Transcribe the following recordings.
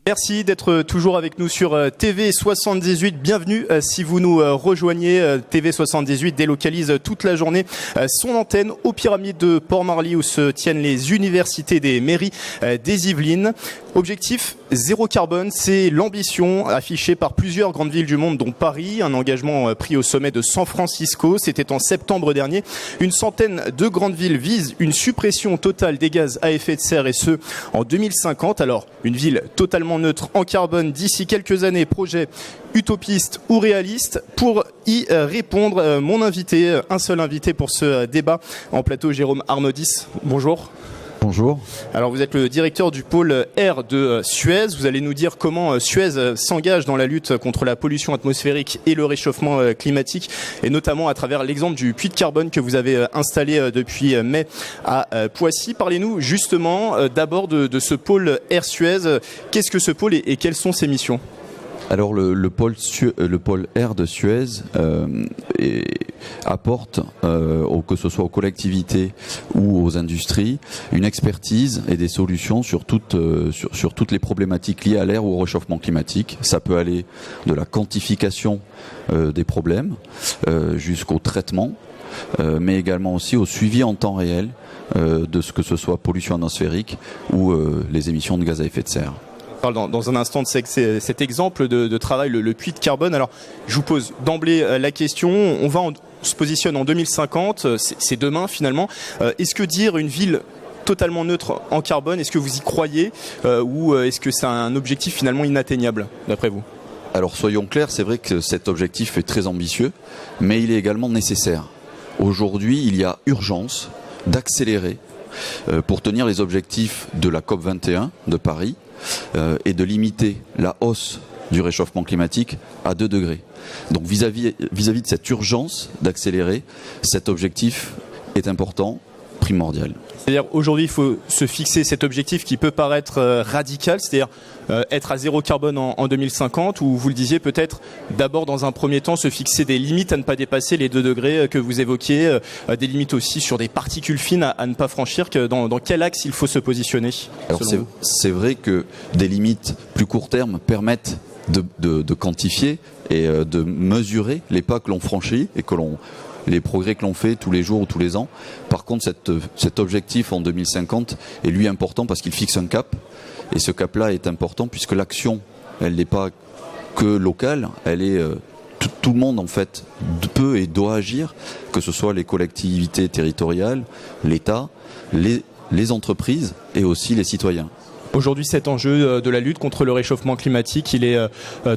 Merci d'être toujours avec nous sur TV78. Bienvenue si vous nous rejoignez. TV78 délocalise toute la journée son antenne aux Pyramides de Port-Marly où se tiennent les universités des mairies des Yvelines. Objectif zéro carbone, c'est l'ambition affichée par plusieurs grandes villes du monde dont Paris, un engagement pris au sommet de San Francisco, c'était en septembre dernier. Une centaine de grandes villes visent une suppression totale des gaz à effet de serre et ce en 2050. Alors une ville totalement neutre en carbone d'ici quelques années, projet utopiste ou réaliste? Pour y répondre, mon invité, un seul invité pour ce débat en plateau, Jérôme Arnaudis. Bonjour. Bonjour. Alors vous êtes le directeur du pôle R de Suez. Vous allez nous dire comment Suez s'engage dans la lutte contre la pollution atmosphérique et le réchauffement climatique, et notamment à travers l'exemple du puits de carbone que vous avez installé depuis mai à Poissy. Parlez-nous justement d'abord de ce pôle R Suez. Qu'est-ce que ce pôle et quelles sont ses missions ? Alors le pôle R de Suez apporte, que ce soit aux collectivités ou aux industries, une expertise et des solutions sur toutes les problématiques liées à l'air ou au réchauffement climatique. Ça peut aller de la quantification des problèmes jusqu'au traitement, mais également aussi au suivi en temps réel de ce que ce soit pollution atmosphérique ou les émissions de gaz à effet de serre. Dans un instant de cet exemple de travail, le puits de carbone. Alors, je vous pose d'emblée la question. On se positionne en 2050, c'est demain finalement. Est-ce que dire une ville totalement neutre en carbone, est-ce que vous y croyez ou est-ce que c'est un objectif finalement inatteignable d'après vous ? Alors soyons clairs, c'est vrai que cet objectif est très ambitieux, mais il est également nécessaire. Aujourd'hui, il y a urgence d'accélérer pour tenir les objectifs de la COP21 de Paris, et de limiter la hausse du réchauffement climatique à 2 degrés. Donc vis-à-vis de cette urgence d'accélérer, cet objectif est important, primordial. C'est-à-dire aujourd'hui il faut se fixer cet objectif qui peut paraître radical, c'est-à-dire être à zéro carbone en 2050, ou vous le disiez peut-être d'abord dans un premier temps se fixer des limites à ne pas dépasser les 2 degrés que vous évoquiez, des limites aussi sur des particules fines à ne pas franchir. Dans quel axe il faut se positionner? Alors c'est vrai que des limites plus court terme permettent de quantifier et de mesurer les pas que l'on franchit et les progrès que l'on fait tous les jours ou tous les ans. Par contre, cet objectif en 2050 est lui important parce qu'il fixe un cap. Et ce cap-là est important puisque l'action, elle n'est pas que locale, elle est tout le monde en fait peut et doit agir, que ce soit les collectivités territoriales, l'État, les entreprises et aussi les citoyens. Aujourd'hui, cet enjeu de la lutte contre le réchauffement climatique, il est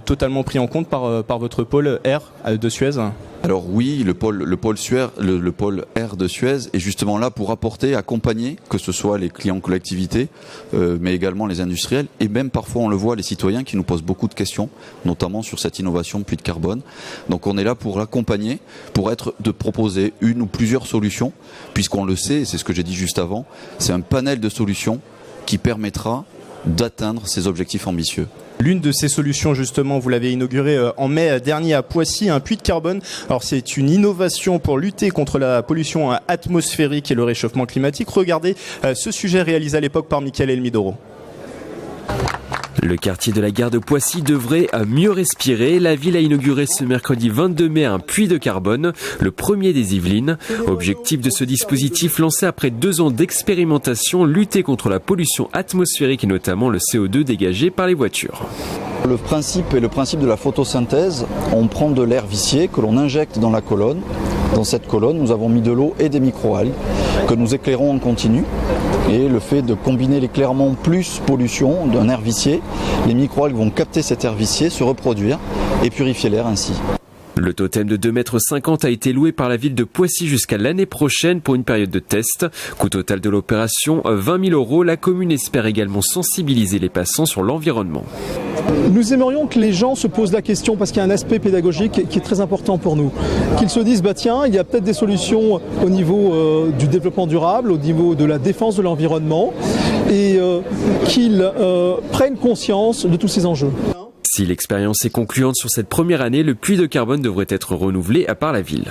totalement pris en compte par votre pôle R de Suez? Alors oui, le pôle R de Suez est justement là pour accompagner, que ce soit les clients collectivités, mais également les industriels, et même parfois on le voit, les citoyens qui nous posent beaucoup de questions, notamment sur cette innovation puits de carbone. Donc on est là pour l'accompagner, de proposer une ou plusieurs solutions, puisqu'on le sait, et c'est ce que j'ai dit juste avant, c'est un panel de solutions qui permettra d'atteindre ces objectifs ambitieux. L'une de ces solutions, justement, vous l'avez inaugurée en mai dernier à Poissy, un puits de carbone. Alors c'est une innovation pour lutter contre la pollution atmosphérique et le réchauffement climatique. Regardez ce sujet réalisé à l'époque par Michael Elmidoro. Le quartier de la gare de Poissy devrait mieux respirer. La ville a inauguré ce mercredi 22 mai un puits de carbone, le premier des Yvelines. Objectif de ce dispositif lancé après 2 ans d'expérimentation, lutter contre la pollution atmosphérique et notamment le CO2 dégagé par les voitures. Le principe est le principe de la photosynthèse. On prend de l'air vicié que l'on injecte dans la colonne. Dans cette colonne, nous avons mis de l'eau et des microalgues que nous éclairons en continu. Et le fait de combiner l'éclairement plus pollution d'un air vicié, les microalgues vont capter cet air vicié, se reproduire et purifier l'air ainsi. Le totem de 2,50 m a été loué par la ville de Poissy jusqu'à l'année prochaine pour une période de test. Coût total de l'opération, 20 000 €. La commune espère également sensibiliser les passants sur l'environnement. Nous aimerions que les gens se posent la question, parce qu'il y a un aspect pédagogique qui est très important pour nous. Qu'ils se disent, tiens, il y a peut-être des solutions au niveau du développement durable, au niveau de la défense de l'environnement, et qu'ils prennent conscience de tous ces enjeux. Si l'expérience est concluante sur cette première année, le puits de carbone devrait être renouvelé par la ville.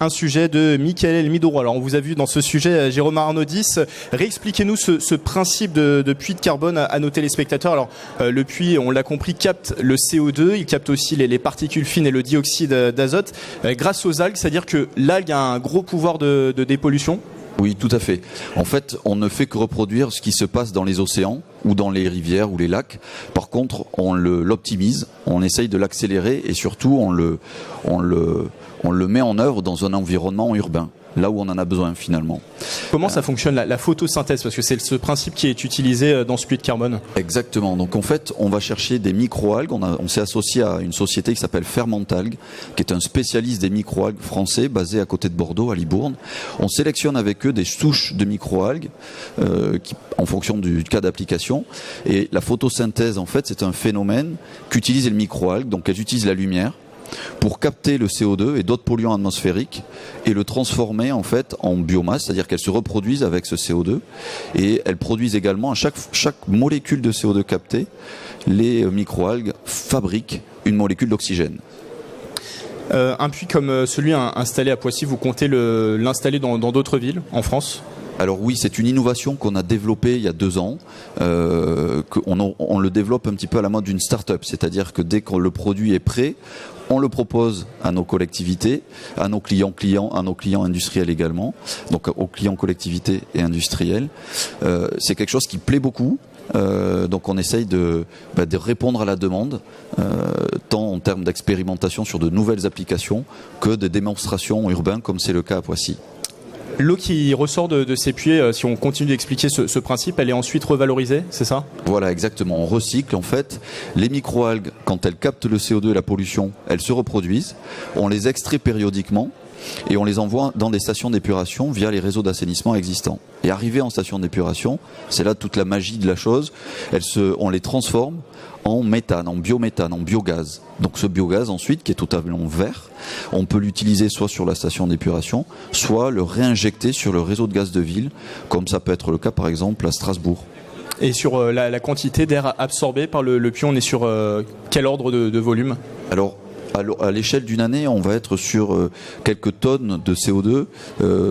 un sujet de Michael Midoro. Alors on vous a vu dans ce sujet, Jérôme Arnaudis. Réexpliquez-nous ce principe de puits de carbone à nos téléspectateurs. Alors le puits, on l'a compris, capte le CO2, il capte aussi les particules fines et le dioxyde d'azote grâce aux algues, c'est-à-dire que l'algue a un gros pouvoir de dépollution. Oui, tout à fait. En fait, on ne fait que reproduire ce qui se passe dans les océans ou dans les rivières ou les lacs. Par contre, on l'optimise, on essaye de l'accélérer et surtout on le met en œuvre dans un environnement urbain, là où on en a besoin finalement. Comment ça fonctionne la photosynthèse? Parce que c'est ce principe qui est utilisé dans ce puits de carbone. Exactement. Donc en fait, on va chercher des microalgues. On s'est associé à une société qui s'appelle Fermentalgue, qui est un spécialiste des microalgues français, basé à côté de Bordeaux, à Libourne. On sélectionne avec eux des souches de microalgues en fonction du cas d'application. Et la photosynthèse, en fait, c'est un phénomène qu'utilise les microalgues. Donc elles utilisent la lumière pour capter le CO2 et d'autres polluants atmosphériques et le transformer en fait en biomasse, c'est-à-dire qu'elles se reproduisent avec ce CO2 et elles produisent également à chaque molécule de CO2 captée, les microalgues fabriquent une molécule d'oxygène. Un puits comme celui installé à Poissy, vous comptez l'installer dans d'autres villes en France ? Alors oui, c'est une innovation qu'on a développée il y a 2 ans. On le développe un petit peu à la mode d'une start-up, c'est-à-dire que dès que le produit est prêt, on le propose à nos collectivités, à nos clients, à nos clients industriels également, donc aux clients collectivités et industriels. C'est quelque chose qui plaît beaucoup. Donc on essaye de répondre à la demande, tant en termes d'expérimentation sur de nouvelles applications que de démonstrations urbaines, comme c'est le cas à Poissy. L'eau qui ressort de ces puits, si on continue d'expliquer ce principe, elle est ensuite revalorisée, c'est ça ? Voilà, exactement. On recycle en fait les microalgues. Quand elles captent le CO2 et la pollution, elles se reproduisent. On les extrait périodiquement et on les envoie dans des stations d'épuration via les réseaux d'assainissement existants. Et arrivé en station d'épuration, c'est là toute la magie de la chose, on les transforme en méthane, en biométhane, en biogaz. Donc ce biogaz ensuite, qui est totalement vert, on peut l'utiliser soit sur la station d'épuration, soit le réinjecter sur le réseau de gaz de ville, comme ça peut être le cas par exemple à Strasbourg. Et sur la quantité d'air absorbé par le puits, on est sur quel ordre de volume ? Alors, à l'échelle d'une année, on va être sur quelques tonnes de CO2.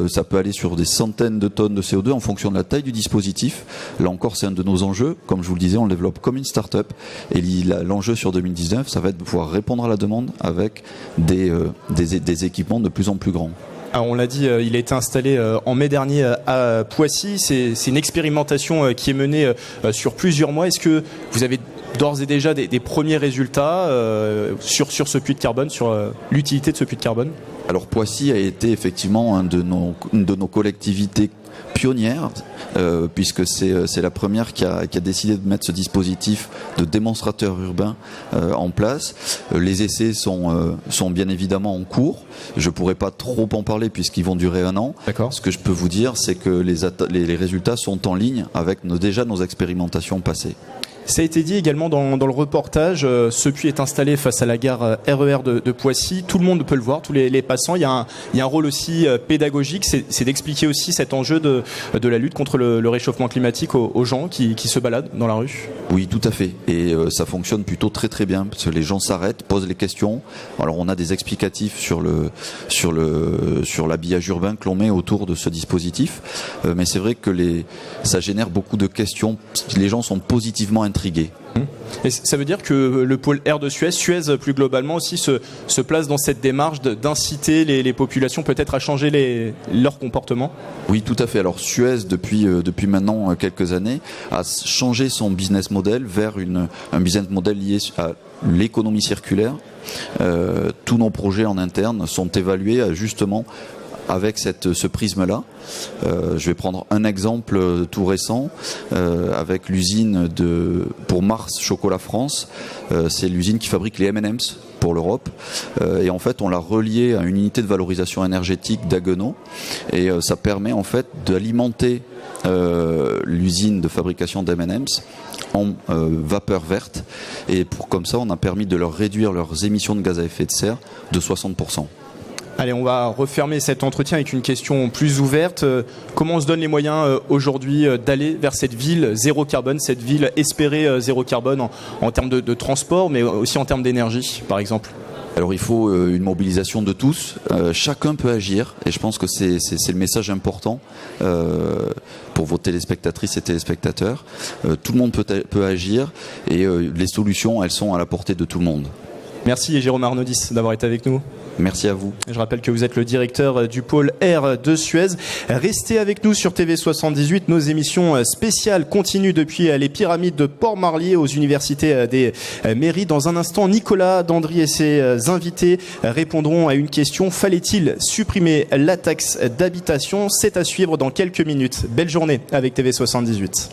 Ça peut aller sur des centaines de tonnes de CO2 en fonction de la taille du dispositif. Là encore, c'est un de nos enjeux. Comme je vous le disais, on le développe comme une start-up. Et l'enjeu sur 2019, ça va être de pouvoir répondre à la demande avec des équipements de plus en plus grands. Alors on l'a dit, il a été installé en mai dernier à Poissy. C'est une expérimentation qui est menée sur plusieurs mois. Est-ce que vous avez d'ores et déjà des premiers résultats sur ce puits de carbone, sur l'utilité de ce puits de carbone ? Alors Poissy a été effectivement une de nos collectivités pionnière, puisque c'est la première qui a décidé de mettre ce dispositif de démonstrateur urbain en place. Les essais sont bien évidemment en cours. Je ne pourrais pas trop en parler puisqu'ils vont durer 1 an. D'accord. Ce que je peux vous dire, c'est que les résultats sont en ligne avec déjà nos expérimentations passées. Ça a été dit également dans le reportage, ce puits est installé face à la gare RER de Poissy. Tout le monde peut le voir, tous les passants. Il y a un rôle aussi pédagogique, c'est d'expliquer aussi cet enjeu de la lutte contre le réchauffement climatique aux gens qui se baladent dans la rue. Oui, tout à fait. Et ça fonctionne plutôt très très bien parce que les gens s'arrêtent, posent les questions. Alors on a des explicatifs sur l'habillage urbain que l'on met autour de ce dispositif. Mais c'est vrai que ça génère beaucoup de questions. Les gens sont positivement intrigués. Et ça veut dire que le pôle Air de Suez plus globalement aussi se place dans cette démarche d'inciter les populations peut-être à changer leur comportement ? Oui, tout à fait. Alors Suez, depuis maintenant quelques années, a changé son business model vers un business model lié à l'économie circulaire. Tous nos projets en interne sont évalués justement avec ce prisme-là. Je vais prendre un exemple tout récent avec l'usine pour Mars Chocolat France. C'est l'usine qui fabrique les M&M's pour l'Europe. Et en fait, on l'a relié à une unité de valorisation énergétique d'Haguenau. Et ça permet en fait d'alimenter l'usine de fabrication d'M&M's en vapeur verte. Et comme ça, on a permis de leur réduire leurs émissions de gaz à effet de serre de 60%. Allez, on va refermer cet entretien avec une question plus ouverte. Comment on se donne les moyens aujourd'hui d'aller vers cette ville zéro carbone, cette ville espérée zéro carbone en termes de transport, mais aussi en termes d'énergie, par exemple ? Alors il faut une mobilisation de tous, chacun peut agir, et je pense que c'est le message important pour vos téléspectatrices et téléspectateurs. Tout le monde peut agir, et les solutions, elles sont à la portée de tout le monde. Merci Jérôme Arnaudis d'avoir été avec nous. Merci à vous. Je rappelle que vous êtes le directeur du pôle Air de Suez. Restez avec nous sur TV78. Nos émissions spéciales continuent depuis les pyramides de Port-Marly aux universités des mairies. Dans un instant, Nicolas Dandry et ses invités répondront à une question. Fallait-il supprimer la taxe d'habitation? C'est à suivre dans quelques minutes. Belle journée avec TV78.